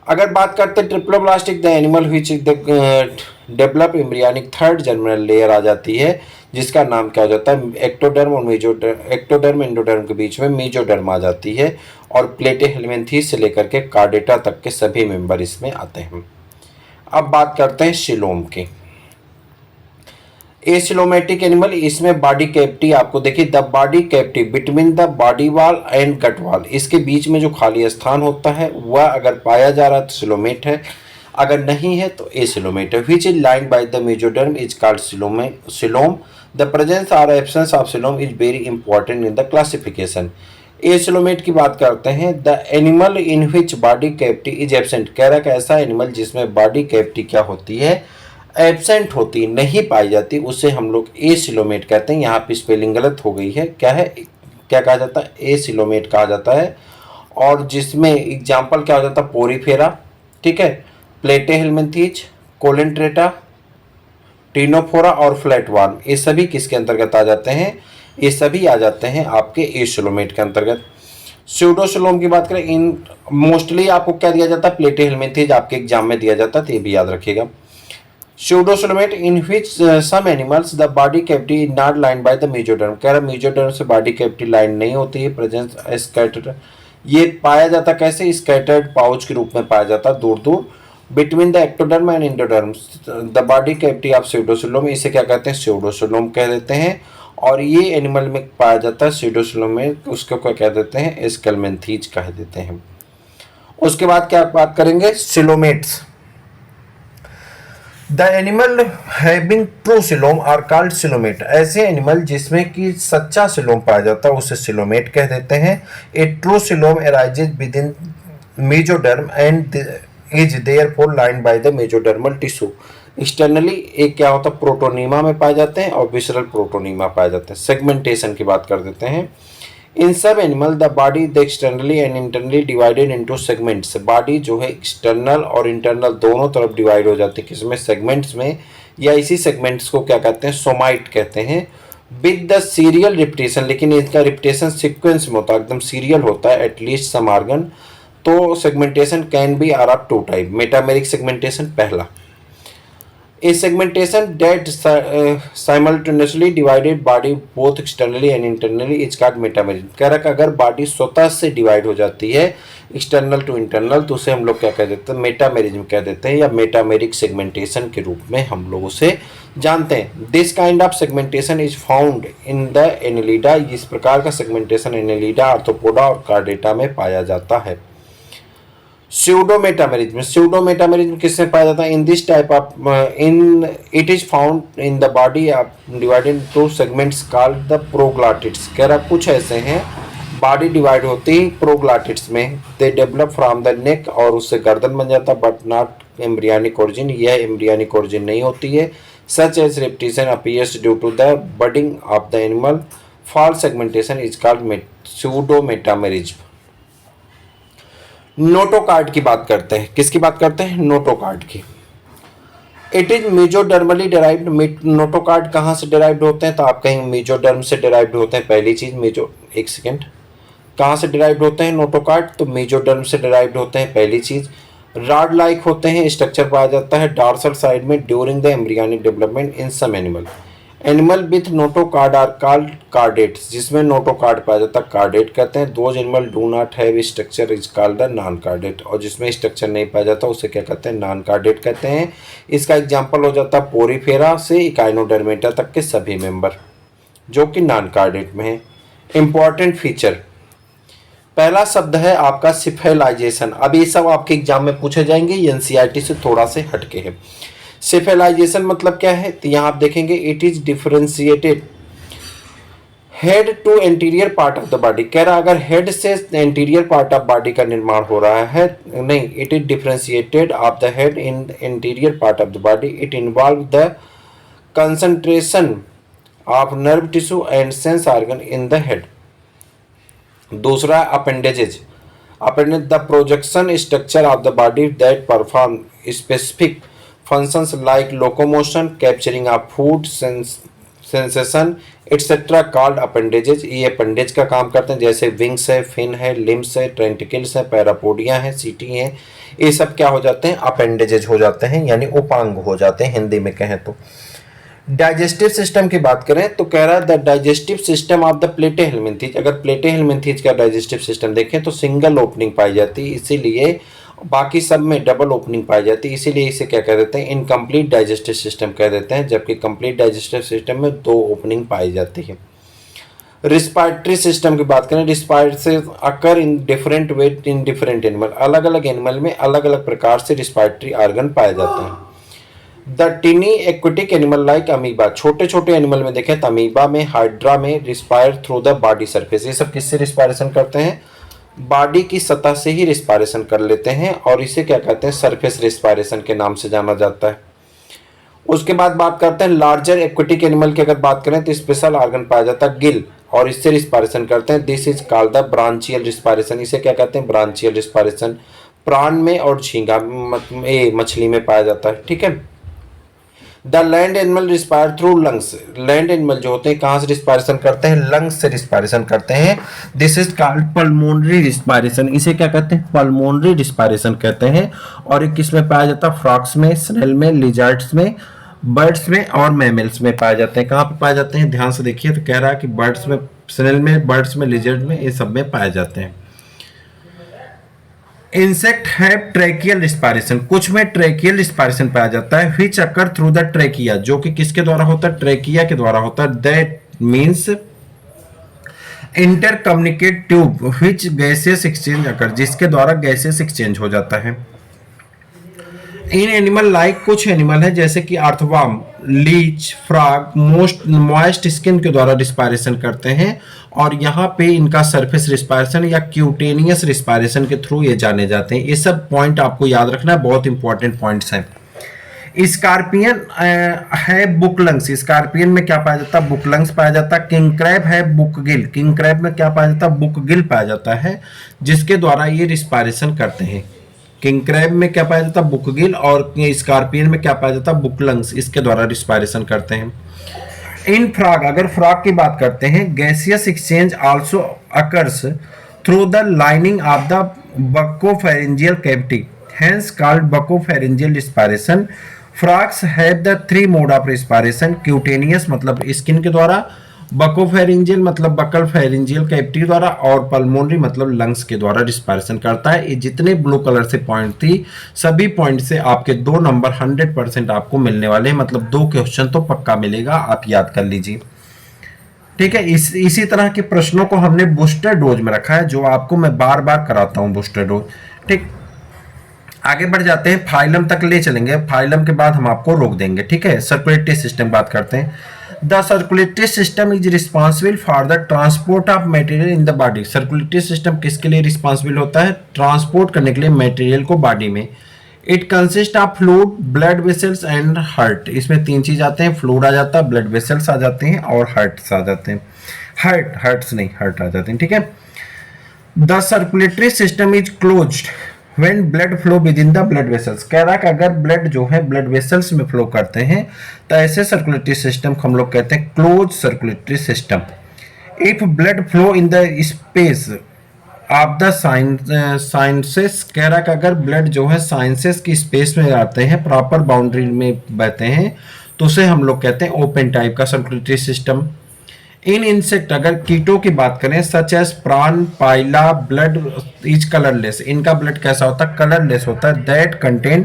अगर बात करते हैं triploblastic, the animal which develop embryonic third germinal layer आ जाती है जिसका नाम क्या हो जाता है? एक्टोडर्म और मेजोडर्म. एक्टोडर्म एंडोडर्म के बीच में मेजोडर्म आ जाती है और प्लेटेहेल्मिन्थेस से लेकर के कार्डेटा तक के सभी मेंबर इसमें आते हैं. अब बात करते हैं सिलोम की. एसिलोमेटिक एनिमल, इसमें बॉडी कैविटी आपको देखिए the body cavity between the body wall and gut wall, इसके बीच में जो खाली स्थान होता है वह अगर पाया जा रहा है तो सिलोमेट है, अगर नहीं है तो एसिलोमेट है. Which is line by the mesoderm is called coelom. The presence और absence of coelom is very important in the classification. Acoelomate की बात करते हैं. The animal in which body cavity is absent. कह रहा है ऐसा एनिमल जिसमें बॉडी कैविटी क्या होती है? एब्सेंट होती, नहीं पाई जाती, उसे हम लोग एसिलोमेट कहते हैं. यहाँ पे स्पेलिंग गलत हो गई है. क्या है, क्या कहा जाता है? एसिलोमेट कहा जाता है. और जिसमें एग्जाम्पल क्या हो जाता है? पोरीफेरा, ठीक है, प्लेटेहेल्मिन्थेस, कोलेंट्रेटा, टीनोफोरा और फ्लैटवर्म. ये सभी किसके अंतर्गत आ जाते हैं? ये सभी आ जाते हैं आपके एसिलोमेट के अंतर्गत. स्यूडोसिलोम की बात करें, इन मोस्टली आपको क्या दिया जाता है? प्लेटेहेल्मिन्थेस आपके एग्जाम में दिया जाता है, तो ये भी याद रखिएगा. Pseudosolomate in which some animals the body cavity is not lined by the mesoderm. कह रहा mesoderm से body cavity लाइन नहीं होती है. प्रेजेंस scattered, ये पाया जाता कैसे? स्कैटर्ड पाउच के रूप में पाया जाता दूर दूर between the ectoderm and endoderm. The body cavity of स्यूडोसिलोम, इसे क्या कहते हैं? स्यूडोसिलोम कह देते हैं. और ये एनिमल में पाया जाता है स्यूडोसिलोम में, उसको क्या कह देते हैं? स्केल्मेंथीज कह देते हैं. उसके बाद क्या बात करेंगे? Coelomates. The animal having true coelom are called coelomate. ऐसे एनिमल जिसमें कि सच्चा सिलोम पाया जाता है उसे सिलोमेट कह देते हैं. A true coelom arises within mesoderm and is therefore lined by the mesodermal tissue. Externally एक क्या होता है? प्रोटोनीमा में पाए जाते हैं और विसरल प्रोटोनीमा पाए जाते हैं. सेगमेंटेशन की बात कर देते हैं. इन सब animal the body the externally and internally divided into segments. Body जो है एक्सटर्नल और इंटरनल दोनों तरफ डिवाइड हो जाती है. किसमें? सेगमेंट्स में. या इसी सेगमेंट्स को क्या कहते हैं, सोमाइट कहते हैं। विद द सीरियल रिपीटेशन, लेकिन इसका रिपीटेशन सीक्वेंस में होता है, एकदम सीरियल होता है, एटलीस्ट सम ऑर्गन। तो segmentation can be are of two type. Metameric segmentation पहला, A segmentation that simultaneously divided body both externally and internally is called metamerism. कह रहा है कि अगर बॉडी स्वतः से डिवाइड हो जाती है एक्सटर्नल टू इंटरनल तो उसे हम लोग क्या कह देते हैं, मेटामेरिज्म कह देते हैं, या मेटामेरिक सेगमेंटेशन के रूप में हम लोग उसे जानते हैं। This kind of segmentation is found in the Annelida. इस प्रकार का सेगमेंटेशन एनेलिडा, आर्थ्रोपोडा और कार्डेटा में पाया जाता है। स्यूडोमेटामेरिज्म, स्यूडोमेटामेरिज्म किसमें पाया जाता है, in this type of in it is found in the body divided into segments called the proglottids. कह रहा कुछ ऐसे हैं बॉडी डिवाइड होती है प्रोग्लॉटिड्स में, they develop from the neck, और उससे गर्दन बन जाता, बट नॉट एम्ब्रियनिक ओरिजिन, यह एम्ब्रियनिक ओरिजिन नहीं होती है। Such as repetition appears due to the budding of the animal, false segmentation is called pseudometamerism. Notochord की बात करते हैं, किसकी बात करते हैं, नोटोकार्ड की। It is mesodermally derived. Notochord कहाँ से डिराइव्ड होते हैं, तो आप कहेंगे मेजोडर्म से डिराइव्ड होते हैं। पहली चीज मेजो, एक सेकेंड, कहाँ से डिराइव्ड होते हैं नोटोकार्ड, तो मेजोडर्म से डिराइव्ड होते हैं पहली चीज। रॉड लाइक होते हैं, स्ट्रक्चर पाया जाता है डॉर्सल साइड में during the embryonic development in some animal. Animal with notochord are called chordates, जिसमें नोटोकार्ड पाया जाता है कार्डेट कहते हैं। Those animal do not have structure is called the non chordate, और जिसमें स्ट्रक्चर नहीं पाया जाता उसे क्या कहते हैं, नॉन कार्डेट कहते हैं। इसका एग्जांपल हो जाता है पोरीफेरा से इकाइनोडर्मेटा तक के सभी मेंबर जो कि नॉन कार्डेट में है। इंपॉर्टेंट फीचर, पहला शब्द है आपका सिफेलाइजेशन। अब ये सब आपके एग्जाम में पूछे जाएंगे, एनसीईआरटी से थोड़ा से हटके है। सिफेलाइजेशन मतलब क्या है, तो यहाँ आप देखेंगे it is differentiated head to anterior part of the body. कह रहा अगर हेड से एंटीरियर पार्ट ऑफ बॉडी का निर्माण हो रहा है, नहीं, it is differentiated of the head in anterior part of the body. It involve the concentration of nerve tissue and sense organ in the head. दूसरा appendages, appendage the projection structure of the body that perform specific functions like locomotion, capturing of food, sensation etc. called appendages। ये appendage का काम करते हैं, जैसे wings है, fin है, limbs है, ट्रेंटिकल्स है, पैरापोडिया है, सीटी है, ये सब क्या हो जाते हैं, अपेंडेजेज हो जाते हैं, यानी उपांग हो जाते हैं हिंदी में कहें तो। डाइजेस्टिव सिस्टम की बात करें तो कह रहा है the digestive system of the Platyhelminthes. अगर प्लेटेहेलमिन्थेज का डाइजेस्टिव सिस्टम देखें तो सिंगल ओपनिंग पाई जाती है, इसीलिए बाकी सब में डबल ओपनिंग पाई जाती है, इसीलिए इसे क्या कह देते हैं, इनकम्प्लीट डाइजेस्टिव सिस्टम कह देते हैं, जबकि कंप्लीट डाइजेस्टिव सिस्टम में 2 ओपनिंग पाई जाती है। रिस्पायरेटरी सिस्टम की बात करें, respiratory occur in different way in different animal. अलग अलग एनिमल में अलग अलग प्रकार से रिस्पायरेटरी ऑर्गन पाए जाते हैं। The टिनी aquatic animal like amoeba, छोटे छोटे एनिमल में देखें तो अमीबा में, हाइड्रा में respire through the body surface. ये सब किससे रिस्पायरेशन करते हैं, बॉडी की सतह से ही रिस्पायरेशन कर लेते हैं, और इसे क्या कहते हैं, सरफेस रिस्पायरेशन के नाम से जाना जाता है। उसके बाद बात करते हैं लार्जर एक्वेटिक एनिमल की। अगर बात करें तो स्पेशल ऑर्गन पाया जाता है गिल, और इससे रिस्पायरेशन करते हैं। This is called the branchial respiration. इसे क्या कहते हैं, ब्रांचियल रिस्पायरेशन। प्राण में और झींगा मछली में पाया जाता है, ठीक है। The land animal respire through lungs. Land animal जो होते हैं कहाँ से रिस्पायरेशन करते हैं, लंग्स से रिस्पायरेशन करते हैं। This is called pulmonary respiration. इसे क्या कहते हैं, पल्मोनरी रिस्पायरेशन कहते हैं। और ये किस में पाया जाता है, फ्रॉक्स में, स्नेल में, लिजर्ड्स में, बर्ड्स में और मैमल्स में पाए जाते हैं। कहाँ पे पाए जाते हैं, ध्यान से देखिए, तो कह रहा है कि बर्ड्स में, स्नेल में, बर्ड्स में, लिजर्ड में, ये सब में पाए जाते हैं। Insect have tracheal respiration. कुछ में ट्रैकियल रिस्पायरेशन पाया जाता है, which occur through the trachea, जो कि किसके द्वारा होता है, ट्रैकिया के द्वारा होता है। That means inter communicate tube which gases exchange occur, जिसके द्वारा गैसेस एक्सचेंज हो जाता है। इन एनिमल लाइक, कुछ एनिमल है जैसे कि earthworm, leech, frog moist skin के द्वारा रिस्पायरेशन करते हैं, और यहाँ पे इनका सरफेस रिस्पायरेशन या क्यूटेनियस रिस्पायरेशन के थ्रू ये जाने जाते हैं। ये सब पॉइंट आपको याद रखना है, बहुत इंपॉर्टेंट पॉइंट्स हैं। स्कॉर्पियन है बुक लंग्स। स्कॉर्पियन में क्या पाया जाता है, बुक लंग्स पाया जाता है। किंग क्रैब है बुक गिल। किंग क्रैब में क्या पाया जाता है, बुक गिल पाया जाता है, जिसके द्वारा ये रिस्पायरेशन करते हैं। किंग क्रैब में क्या पाया जाता है, बुकगिल, और स्कॉर्पियन में क्या पाया जाता है, बुक लंग्स, इसके द्वारा रिस्पायरेशन करते हैं। इन फ्रॉग, अगर फ्रॉग की बात करते हैं, gaseous exchange also occurs through the lining of the buccopharyngeal cavity, hence called bucopharyngeal respiration. Frogs have the three mode of respiration: cutaneous मतलब स्किन के द्वारा, बकोफेरेंजियल मतलब बकल फेरेंजियल कैविटी द्वारा, और पल्मोनरी मतलब लंग्स के द्वारा रिस्पायरेशन करता है। ये जितने ब्लू कलर से पॉइंट थी, सभी पॉइंट से आपके 2 नंबर 100% आपको मिलने वाले हैं, मतलब 2 क्वेश्चन तो पक्का मिलेगा, आप याद कर लीजिए। ठीक है, इसी तरह के प्रश्नों को हमने बूस्टर डोज में रखा है, जो आपको मैं बार बार कराता हूं बूस्टर डोज। ठीक, आगे बढ़ जाते हैं, फाइलम तक ले चलेंगे, फाइलम के बाद हम आपको रोक देंगे। ठीक है, सर्कुलेटरी सिस्टम बात करते हैं। The circulatory system is responsible for the transport of material in the body. Circulatory system किसके लिए रिस्पॉन्सिबल होता है, ट्रांसपोर्ट करने के लिए मटेरियल को बॉडी में। It consist of fluid, blood vessels and heart. इसमें 3 चीज आते हैं, फ्लूइड आ जाता है, ब्लड वेसल्स आ जाते हैं, और हार्ट्स आ जाते हैं। हार्ट्स नहीं, हार्ट आ जाते हैं। ठीक है, the circulatory system is closed when blood flow within the blood vessels। कह रहा है कि अगर ब्लड जो है ब्लड वेसल्स में फ्लो करते हैं तो ऐसे सर्कुलेटरी सिस्टम को हम लोग कहते हैं close circulatory system. If blood flow in the space of the sciences, कह रहा है कि अगर ब्लड जो है साइंसेस की स्पेस में आते हैं, प्रॉपर बाउंड्री में बहते हैं, तो उसे हम लोग कहते हैं ओपन टाइप का सर्कुलेटरी सिस्टम। इन इंसेक्ट, अगर कीटों की बात करें, सच एज प्राण, पाइला, ब्लड इज कलरलेस। इनका ब्लड कैसा होता है, कलरलेस होता है। दैट कंटेन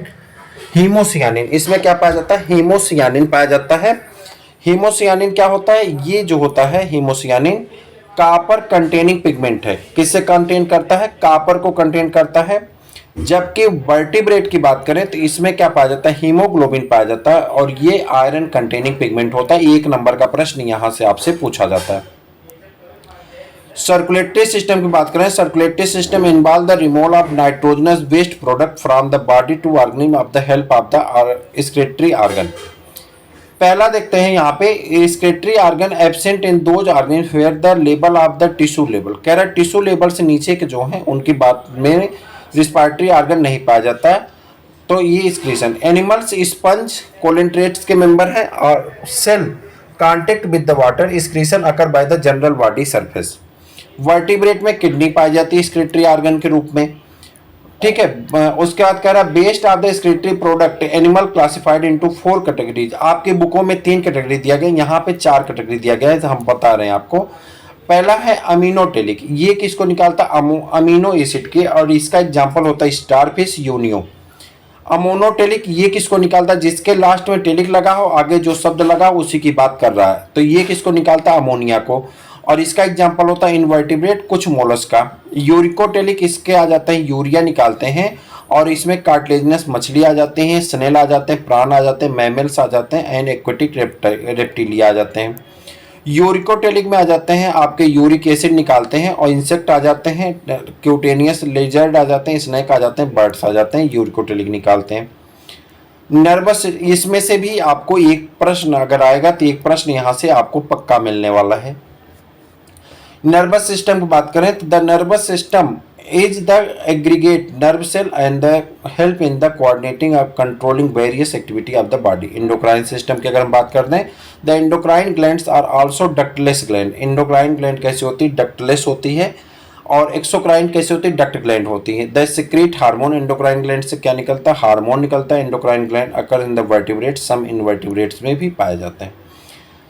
हीमोसियानिन, इसमें क्या पाया जाता है, हीमोसियानिन पाया जाता है। हीमोसियानिन क्या होता है, ये जो होता है हीमोसियानिन कापर कंटेनिंग पिगमेंट है। किससे कंटेन करता है, कापर को कंटेन करता है। जबकि वर्टिब्रेट की बात करें तो इसमें क्या पाया जाता है, हीमोग्लोबिन पाया जाता है, और ये आयरन कंटेनिंग पिगमेंट होता है। 1 नंबर का प्रश्न यहां से आपसे पूछा जाता है। सर्कुलेटरी सिस्टम की बात करें, circulatory system involve the removal of nitrogenous waste product from the body to organism of the help of the excretory organ. पहला देखते हैं यहाँ पे, excretory organ absent in those organ where the level of the tissue level. कह रहा है tissue level से नीचे के जो हैं उनकी बात में रिस्पायरेटरी ऑर्गन नहीं पाया जाता है। तो ये एक्सक्रीशन, एनिमल्स स्पंज कोलेंट्रेट्स के मेंबर हैं, और cell contact with the water excretion occur by the general body surface. Vertebrate में किडनी पाई जाती है एक्सक्रीटरी ऑर्गन के रूप में। ठीक है, उसके बाद कह रहा है based of the excretory product animal classified into 4 categories. आपके बुकों में 3 कैटेगरी दिया गया, यहाँ पे 4 कैटेगरी दिया गया है, तो हम बता रहे हैं आपको। पहला है अमीनोटेलिक, ये किसको निकालता है, अमीनो एसिड के, और इसका एग्जांपल होता है स्टारफिश, यूनियो। अमोनोटेलिक ये किसको निकालता है, जिसके लास्ट में टेलिक लगा हो, आगे जो शब्द लगा हो उसी की बात कर रहा है, तो ये किसको निकालता है, अमोनिया को, और इसका एग्जांपल होता है इनवर्टिब्रेट, कुछ मोलस्क का। यूरिकोटेलिक इसके आ जाते हैं, यूरिया निकालते हैं, और इसमें कार्टिलेजिनस मछली आ जाते हैं, स्नेल आ जाते हैं, प्राण आ जाते हैं, मैमल्स आ जाते हैं, एंड एक्वेटिक रेप्टिलिया आ जाते हैं। यूरिकोटेलिक में आ जाते हैं आपके यूरिक एसिड निकालते हैं, और इंसेक्ट आ जाते हैं, क्यूटेनियस लेजर्ड आ जाते हैं, स्नेक आ जाते हैं, बर्ड्स आ जाते हैं, यूरिकोटेलिक निकालते हैं। नर्वस, इसमें से भी आपको एक प्रश्न अगर आएगा तो एक प्रश्न यहाँ से आपको पक्का मिलने वाला है। नर्वस सिस्टम की बात करें तो the nervous system is the aggregate nerve cell and the help in the coordinating of controlling various activity of the body। endocrine system की अगर हम बात कर दें, the endocrine glands are also ductless gland। endocrine gland कैसी होती है, ductless होती है, और exocrine कैसी होती है, duct gland होती है। the secrete hormone, endocrine gland से क्या निकलता है, हार्मोन निकलता है। endocrine gland occur in the vertebrates, some invertebrates में भी पाए जाते हैं।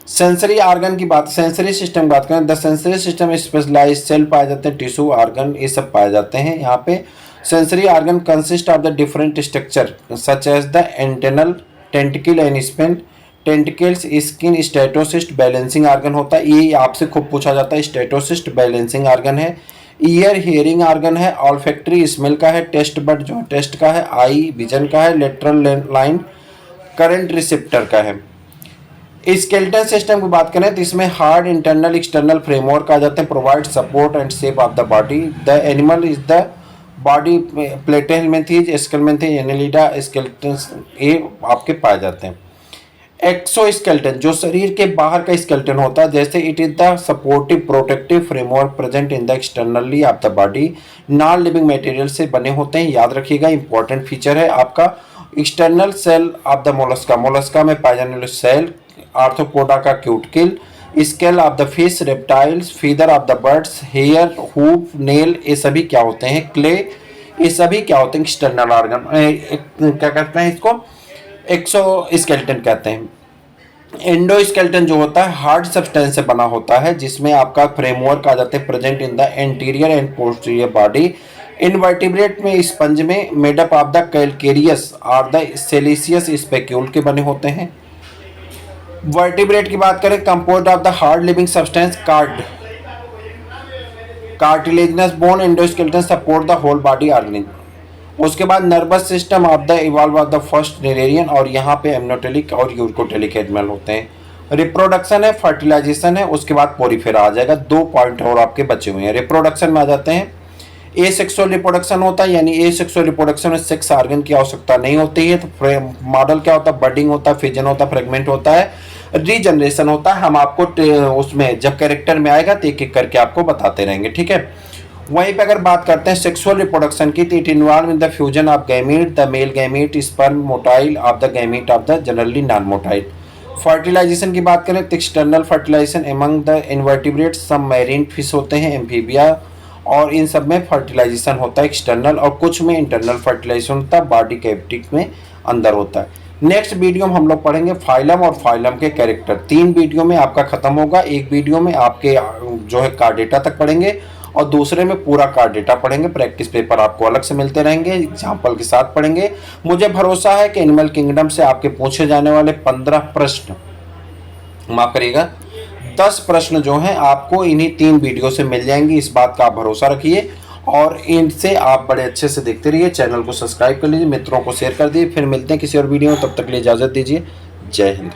सेंसरी ऑर्गन की बात, सेंसरी सिस्टम की बात करें, the sensory system specialize cell पाए जाते हैं, टिश्यू ऑर्गन ये सब पाए जाते हैं। यहाँ पे sensory organ consist of the different structure such as the antennal, tentacle and spin, tentacles, skin, statocyst, balancing organ होता है, ये आपसे खूब पूछा जाता है, स्टेटोसिस्ट बैलेंसिंग ऑर्गन है। ईयर हियरिंग ऑर्गन है, ऑल्फैक्टरी स्मेल का है, टेस्ट बड जो टेस्ट का है, आई विजन का है, लेटरल लाइन करंट रिसेप्टर का है। स्केलेटन सिस्टम की बात करें तो इसमें हार्ड इंटरनल एक्सटर्नल फ्रेमवर्क आ जाते हैं, provide support and shape of the body. The animal is the body Platyhelminthes, Aschelminthes, Annelida, skeleton ये आपके पाए जाते हैं। एक्सोस्केलेटन जो शरीर के बाहर का स्केलेटन होता है, जैसे it is the supportive protective framework present in the externally of the body, non living material से बने होते हैं। याद रखिएगा, इंपॉर्टेंट फीचर है आपका। External shell of the Mollusca, Mollusca में पाए जाने वाले सेल, आर्थ्रोपोडा का cuticle, scale of the fish, reptiles, feather of the birds, hair, hoof, nail, ये सभी क्या होते हैं, क्ले, ये सभी क्या होते हैं, एक्सटर्नल ऑर्गन। क्या कहते हैं इसको, एक्सोस्केलेटन कहते हैं। एंडोस्केलेटन जो होता है हार्ड सब्सटेंस से बना होता है, जिसमें आपका फ्रेमवर्क आ जाते हैं present in the anterior and posterior body. Invertebrate में स्पंज में मेडअप ऑफ द कैलकेरियस और द सिलिशियस स्पेक्यूल के बने होते हैं। वर्टिब्रेट की बात करें, composed of the hard living substance cartilaginous bone, endoskeleton support the whole body organism. उसके बाद nervous system of the evolve of the first cnidarian, और यहाँ पे एमनोटेलिक और यूरिकोटेलिक एनिमल होते हैं। रिप्रोडक्शन है, फर्टिलाइजेशन है, उसके बाद पोरीफेरा आ जाएगा। 2 पॉइंट और आपके बचे हुए हैं। रिप्रोडक्शन में आ जाते हैं, ए सेक्सुअल रिप्रोडक्शन होता है, यानी ए सेक्सुअल रिप्रोडक्शन में सेक्स ऑर्गन की आवश्यकता नहीं होती है। तो मॉडल क्या होता है, बडिंग होता है, फिजन होता है, फ्रेगमेंट होता है, रीजनरेशन होता है। हम आपको उसमें जब कैरेक्टर में आएगा तो एक एक करके आपको बताते रहेंगे, ठीक है। वहीं पे अगर बात करते हैं सेक्सुअल रिप्रोडक्शन की, तो it involve in the fusion of gamete, the male gamete, sperm motile of the gamete of the generally non motile. Fertilization की बात करें तो external fertilization among the invertebrates, सब मैरीन फिश होते हैं, एम्फीबिया, और इन सब में फर्टिलाइजेशन होता है एक्सटर्नल, और कुछ में इंटरनल फर्टिलाइजेशन होता है, बॉडी कैविटी में अंदर होता है। नेक्स्ट वीडियो में हम लोग पढ़ेंगे फाइलम और फाइलम के कैरेक्टर। 3 वीडियो में आपका खत्म होगा। एक वीडियो में आपके जो है कार्ड डेटा तक पढ़ेंगे, और दूसरे में पूरा कार्ड डेटा पढ़ेंगे। प्रैक्टिस पेपर आपको अलग से मिलते रहेंगे, एग्जाम्पल के साथ पढ़ेंगे। मुझे भरोसा है कि एनिमल किंगडम से आपके पूछे जाने वाले 15 प्रश्न, माफ करिएगा 10 प्रश्न जो हैं आपको इन्हीं 3 वीडियो से मिल जाएंगी। इस बात का आप भरोसा रखिए, और इनसे आप बड़े अच्छे से देखते रहिए। चैनल को सब्सक्राइब कर लीजिए, मित्रों को शेयर कर दीजिए। फिर मिलते हैं किसी और वीडियो में, तब तक के लिए इजाज़त दीजिए। जय हिंद।